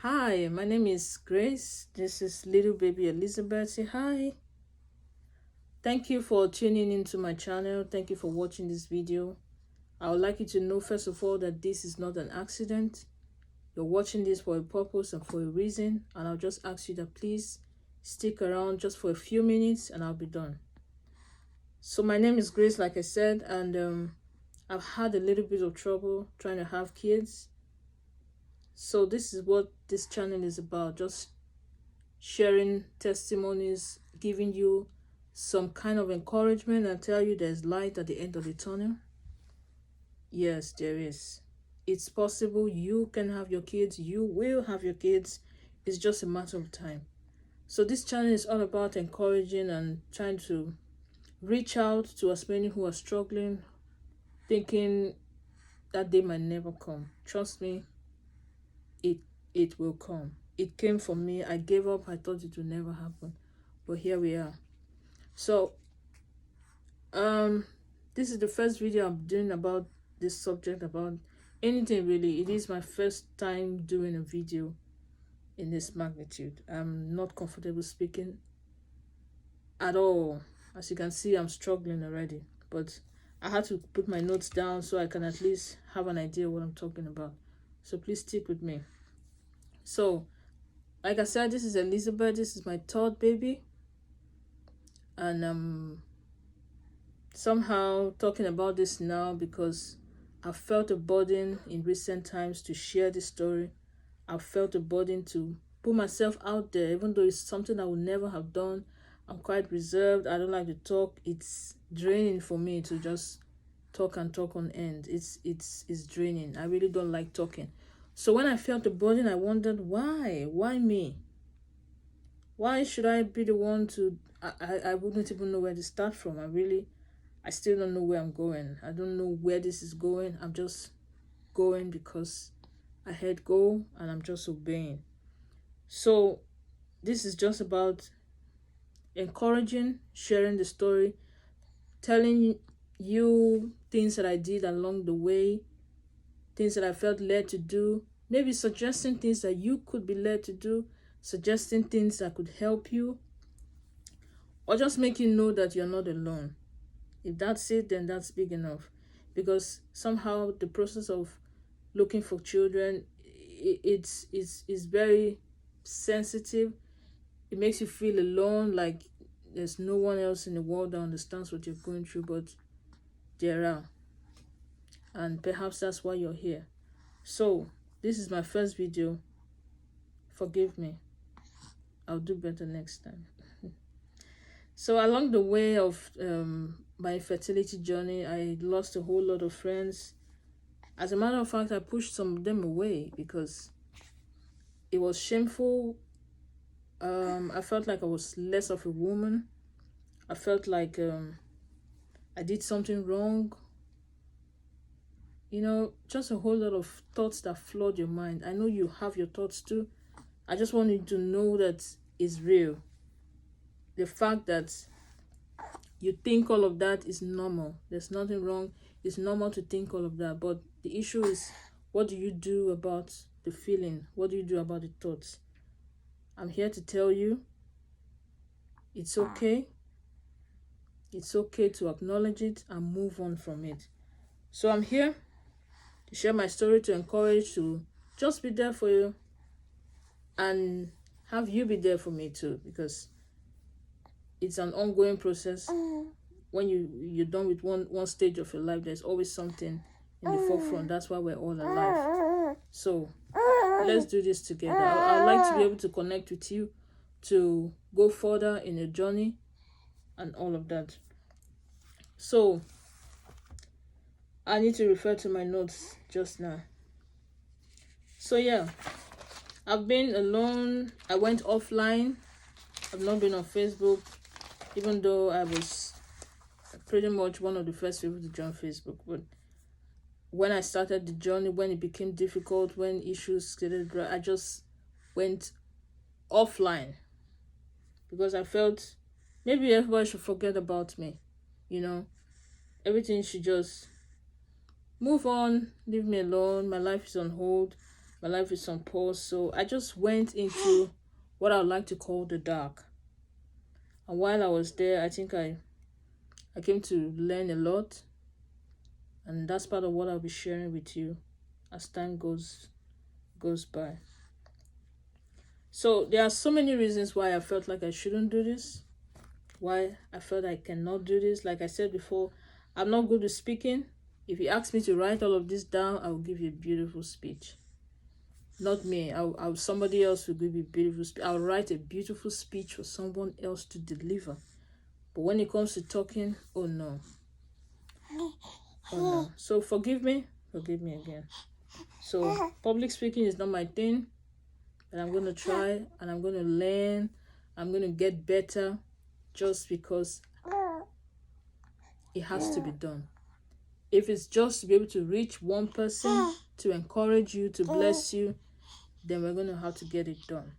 Hi, my name is Grace. This is little baby Elizabeth. Say hi. Thank you for tuning into my channel. Thank you for watching this video. I would like you to know first of all that this is not an accident. You're watching this for a purpose and for a reason, and I'll just ask you that please stick around just for a few minutes and I'll be done. So my name is Grace, like I said, and I've had a little bit of trouble trying to have kids. So this is what this channel is about, just sharing testimonies, giving you some kind of encouragement and tell you there's light at the end of the tunnel. Yes, there is. It's possible. You can have your kids. You will have your kids. It's just a matter of time. So this channel is all about encouraging and trying to reach out to as many who are struggling, thinking that day might never come. Trust me, it will come. It came for me. I gave up. I thought it would never happen. But here we are. So this is the first video I'm doing about this subject, about anything really. It is my first time doing a video in this magnitude. I'm not comfortable speaking at all. As you can see, I'm struggling already, but I had to put my notes down so I can at least have an idea what I'm talking about. So please stick with me. So like I said, this is Elizabeth. This is my third baby, and somehow talking about this now because I've felt a burden in recent times to share this story. I've felt a burden to put myself out there, even though it's something I would never have done. I'm quite reserved. I don't like to talk. It's draining for me to just talk and talk on end. It's draining. I really don't like talking. So when I felt the burden, I wondered why? Why me? Why should I be the one to... I wouldn't even know where to start from. I still don't know where I'm going. I don't know where this is going. I'm just going because I heard go and I'm just obeying. So this is just about encouraging, sharing the story, telling you things that I did along the way, things that I felt led to do, maybe suggesting things that you could be led to do, suggesting things that could help you, or just make you know that you're not alone. If that's it, then that's big enough. Because somehow the process of looking for children, it's very sensitive. It makes you feel alone, like there's no one else in the world that understands what you're going through, but there are. And perhaps that's why you're here. So this is my first video. Forgive me. I'll do better next time. So along the way of my fertility journey, I lost a whole lot of friends. As a matter of fact, I pushed some of them away because it was shameful. I felt like I was less of a woman. I felt like I did something wrong. You know, just a whole lot of thoughts that flood your mind. I know you have your thoughts too. I just want you to know that it's real. The fact that you think all of that is normal. There's nothing wrong. It's normal to think all of that. But the issue is, what do you do about the feeling? What do you do about the thoughts? I'm here to tell you, it's okay. It's okay to acknowledge it and move on from it. So I'm here to share my story, to encourage, to just be there for you and have you be there for me too, because it's an ongoing process. When you're done with one stage of your life, there's always something in the forefront. That's why we're all alive. So let's do this together. I'd like to be able to connect with you, to go further in your journey and all of that. So I need to refer to my notes just now. So yeah, I've been alone. I went offline. I've not been on Facebook, even though I was pretty much one of the first people to join Facebook. But when I started the journey, when it became difficult, when issues started, I just went offline because I felt maybe everybody should forget about me. You know, everything should just move on, leave me alone. My life is on hold. My life is on pause. So I just went into what I would like to call the dark. And while I was there, I think I came to learn a lot. And that's part of what I'll be sharing with you as time goes by. So there are so many reasons why I felt like I shouldn't do this, why I felt I cannot do this. Like I said before, I'm not good at speaking. If you ask me to write all of this down, I will give you a beautiful speech. Not me. Somebody else will give you a beautiful speech. I'll write a beautiful speech for someone else to deliver. But when it comes to talking, oh no. Oh no. So forgive me again. So public speaking is not my thing. And I'm going to try and I'm going to learn. I'm going to get better just because it has to be done. If it's just to be able to reach one person, to encourage you, to bless you, then we're going to have to get it done.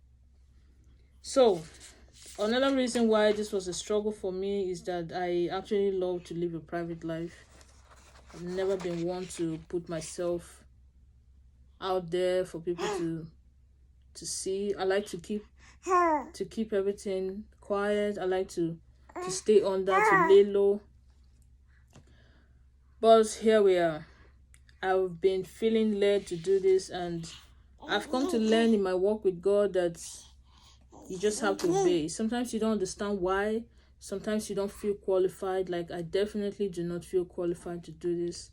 So, another reason why this was a struggle for me is that I actually love to live a private life. I've never been one to put myself out there for people to see. I like to keep everything quiet. I like to stay under, to lay low. But here we are. I've been feeling led to do this, and I've come to learn in my walk with God that you just have to obey. Sometimes you don't understand why. Sometimes you don't feel qualified. Like, I definitely do not feel qualified to do this.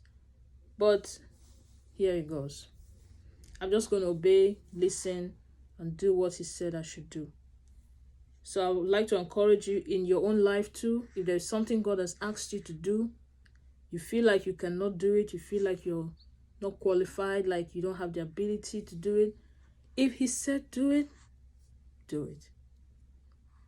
But here it goes. I'm just going to obey, listen, and do what He said I should do. So I would like to encourage you in your own life too. If there's something God has asked you to do, you feel like you cannot do it, you feel like you're not qualified, like you don't have the ability to do it. If He said do it, do it.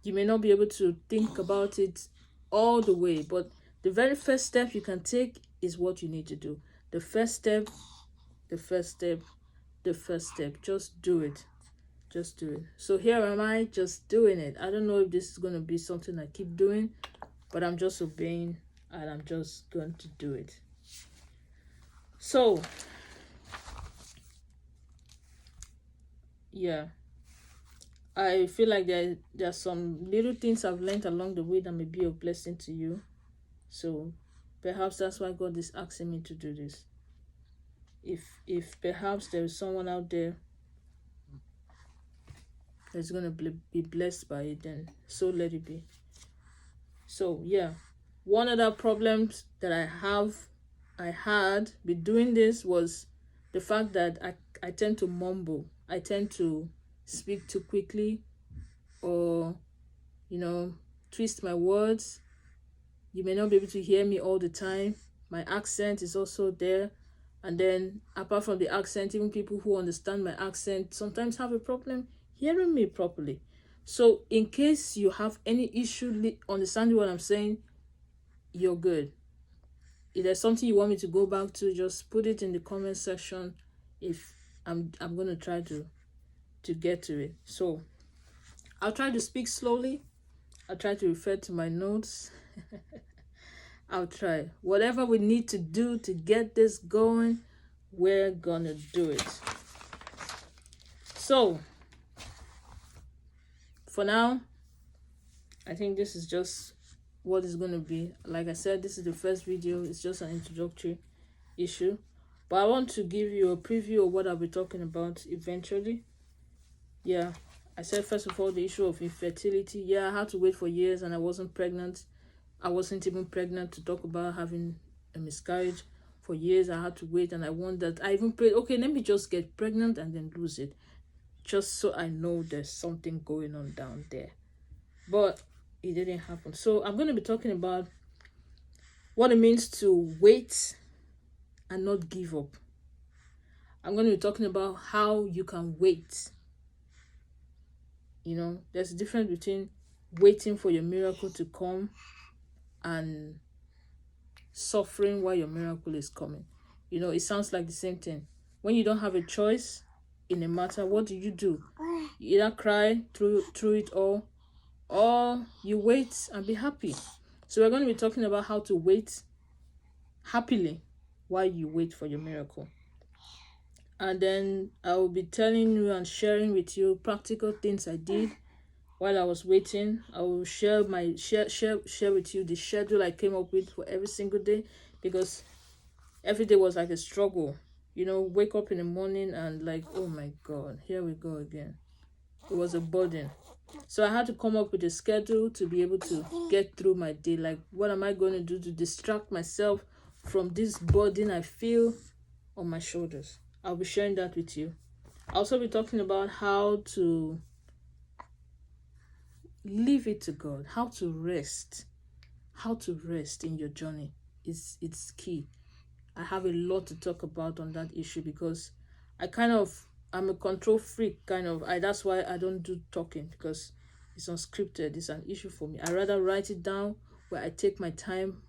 You may not be able to think about it all the way, but the very first step you can take is what you need to do. The first step. Just do it. Just do it. So here am I, just doing it. I don't know if this is going to be something I keep doing, but I'm just obeying and I'm just going to do it. So, yeah. I feel like there are some little things I've learned along the way that may be a blessing to you. So perhaps that's why God is asking me to do this. If perhaps there is someone out there that's going to be blessed by it, then so let it be. So yeah, one of the problems that I had with doing this was the fact that I tend to mumble. I tend to speak too quickly, or twist my words. You may not be able to hear me all the time. My accent is also there. And then apart from the accent, even people who understand my accent sometimes have a problem hearing me properly. So in case you have any issue understanding what I'm saying, you're good. If there's something you want me to go back to, just put it in the comment section. If I'm going to try to get to it. So I'll try to speak slowly. I'll try to refer to my notes. I'll try. Whatever we need to do to get this going, we're gonna do it. So, for now, I think this is just what it's gonna be. Like I said, this is the first video. It's just an introductory issue. But I want to give you a preview of what I'll be talking about eventually. Yeah, I said first of all the issue of infertility. Yeah, I had to wait for years and I wasn't pregnant. I wasn't even pregnant to talk about having a miscarriage. For years I had to wait, and I wondered, I even prayed, okay, let me just get pregnant and then lose it, just so I know there's something going on down there. But it didn't happen. So I'm going to be talking about what it means to wait and not give up. I'm going to be talking about how you can wait. There's a difference between waiting for your miracle to come and suffering while your miracle is coming. It sounds like the same thing. When you don't have a choice in a matter, what do? You either cry through it all, or you wait and be happy. So we're going to be talking about how to wait happily while you wait for your miracle. And then I will be telling you and sharing with you practical things I did while I was waiting. I will share with you the schedule I came up with for every single day, because every day was like a struggle. You know, wake up in the morning and like, oh my God, here we go again. It was a burden. So I had to come up with a schedule to be able to get through my day. Like, what am I going to do to distract myself from this burden I feel on my shoulders? I'll be sharing that with you. I'll also be talking about how to leave it to God, how to rest in your journey. It's key. I have a lot to talk about on that issue, because I'm a control freak kind of. That's why I don't do talking, because it's unscripted. It's an issue for me. I rather write it down, where I take my time,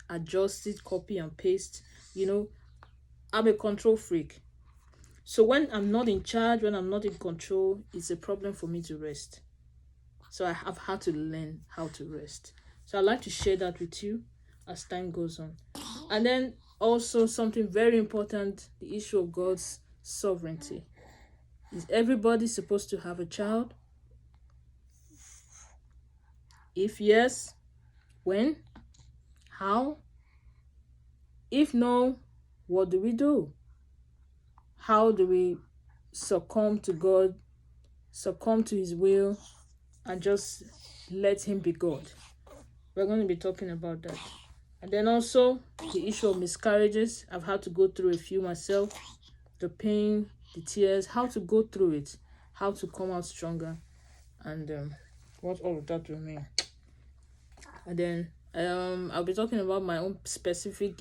adjust it, copy and paste. You know, I'm a control freak. So when I'm not in charge, when I'm not in control, it's a problem for me to rest. So I have had to learn how to rest. So I'd like to share that with you as time goes on. And then also something very important, the issue of God's sovereignty. Is everybody supposed to have a child? If yes, when? How? If no, what do we do? How do we succumb to God, succumb to his will, and just let him be God? We're going to be talking about that. And then also the issue of miscarriages. I've had to go through a few myself. The pain, the tears, how to go through it, how to come out stronger, and what all of that will mean. And then I'll be talking about my own specific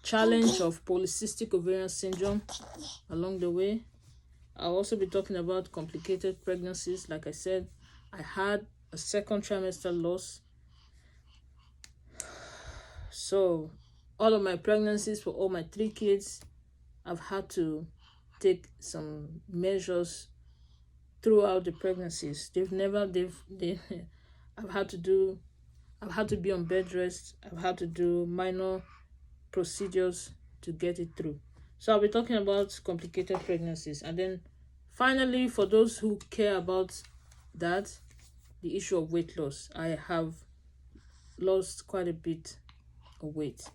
challenge of polycystic ovarian syndrome along the way. I'll also be talking about complicated pregnancies. Like I said, I had a second trimester loss. So all of my pregnancies for all my 3 kids, I've had to take some measures throughout the pregnancies. I've had to be on bed rest. I've had to do minor procedures to get it through. So I'll be talking about complicated pregnancies. And then finally, for those who care about that, the issue of weight loss. I have lost quite a bit of weight.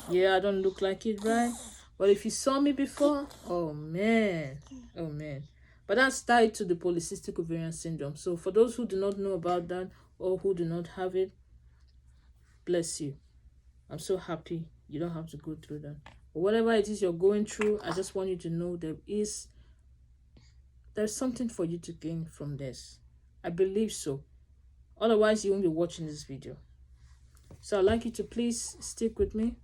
Yeah, I don't look like it, right? But if you saw me before, oh man. But that's tied to the polycystic ovarian syndrome. So for those who do not know about that, or who do not have it, bless you. I'm so happy you don't have to go through that. But whatever it is you're going through, I just want you to know there's something for you to gain from this. I believe so. Otherwise, you won't be watching this video. So I'd like you to please stick with me.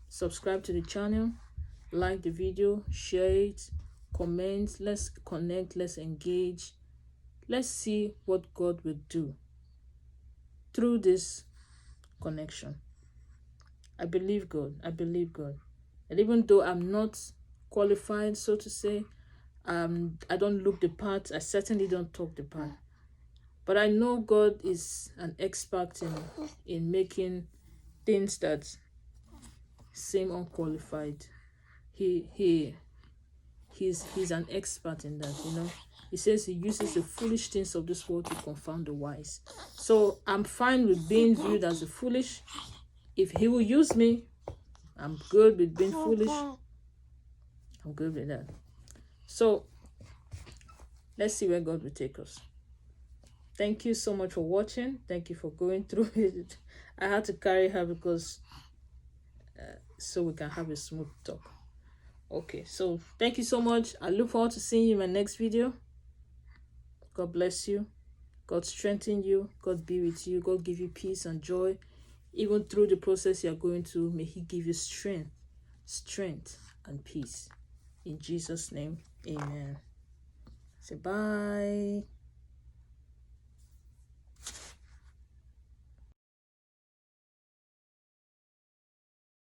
Subscribe to the channel. Like the video. Share it. Comment. Let's connect. Let's engage. Let's see what God will do through this connection. I believe God. I believe God. And even though I'm not qualified, so to say, I don't look the part. I certainly don't talk the part. But I know God is an expert in making things that seem unqualified. He's an expert in that, you know. He says he uses the foolish things of this world to confound the wise. So I'm fine with being viewed as a foolish. If he will use me, I'm good with being foolish. I'm good with that. So let's see where God will take us. Thank you so much for watching. Thank you for going through it. I had to carry her because so we can have a smooth talk. Okay, so thank you so much. I look forward to seeing you in my next video. God bless you. God strengthen you. God be with you. God give you peace and joy. Even through the process you're going through, may he give you strength and peace. In Jesus' name, amen. Say bye.